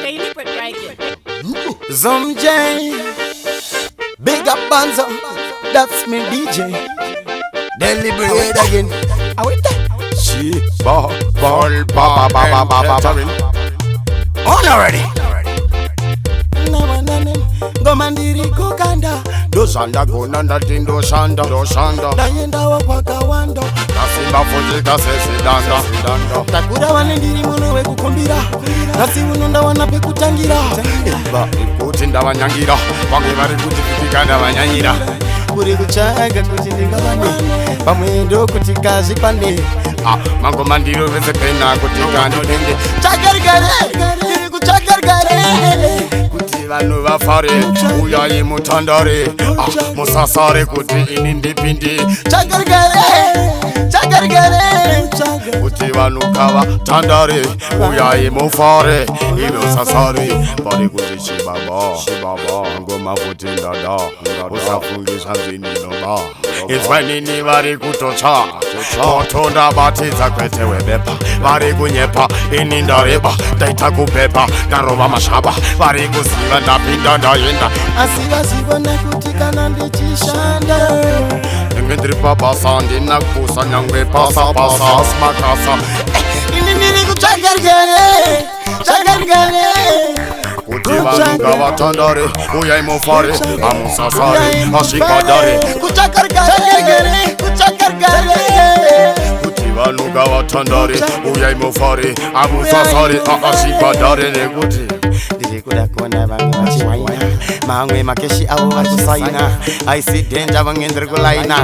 Deliberate writing. Zum J, big up Banzo, that's me DJ. Deliberate again. She ba on already. Gomandiri kukanda dosanda gonanda tindo shanda dayenda wakwaka wando kasimba fujika sesi danda takura wanendiri muno wekukumbira nasi unonda wanape kutangira eba ikuti ndavanyangira vange vari kuti kutikanda vanyanyira kuri kuchaga kuti ndingavane pamwendo kuti kazvipande mangomandiro vese pena kuti kandodende chagarigare iri kuchagarigare vanhu vafare uyai mutandare musasare kuti ini ndipindi chagarigare kuti vanhu kava tandare uyai mufare ive usasare pari kuti shibaba ngoma kuti ndada usafungisa nzininoba izwanini vari kutocha totonda batidza kwete webepa vari kunyepa ini ndareba ndaita kupepa ndarova mashaba vari kuziva ndapinda ndaenda asi vazivona kuti kana ndichishanda nenge ndiri pabasa ndina kupusa nyangwe pasapasa smakasa ini ndiri kuchagarigare kuti vanhu ngavatandare uyai mufare amusasare asvikadare kuchagarigare kuti vanhu ngavatandare uyai mufare amusasare asvikadare nekuti ndiri kuda kuona vamwe vachiwaina mamwe makeshi avo vachisaina aisi dhenja vange ndiri kulaina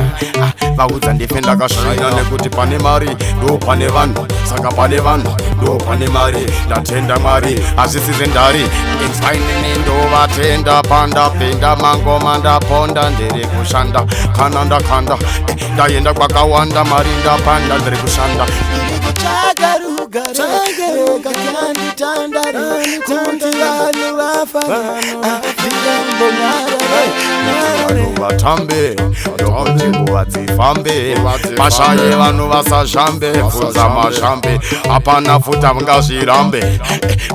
vaudza ndife ndakashaina nekuti pane mari ndo pane vanhu saka pane vanhu ndo pane mari ndatenda mwari hazvisize ndari inzwainini ndovatenda pandapenda mangoma ndaponda ndiri kushanda kana ndakanda ndaenda kwakawanda mari ndapanda ndiri kushanda vanhu vatambe ndokuti nguva dzifambe mashaye vanhu vasazhambe bvunza mashambe hapana futa vangazvirambe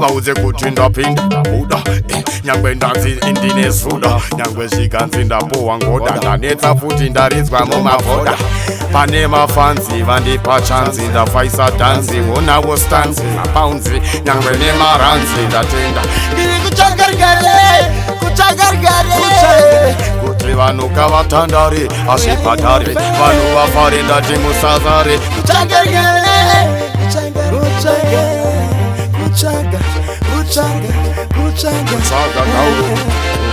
vaudze kuti ndapinda ndabuda nyangwe ndanzi indine zuda nyangwe zvikanzi ndapuhwa ngoda ndanetsa futi ndaridzwa mumavhoda pane mafanzi vandipa chanzi ndafaisa dhanzi onavo stanzi mapaunzi nyangwe nemaranzi ndatenda ndiri kuchagarigare kuti vanhu kavatandare asvibhadhare vanhu vafare ndati musazare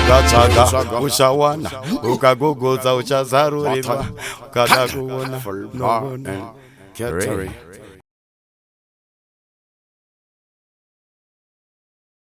ukatsvaga uchawana ukagogodza uchazarurirwa ukada kuona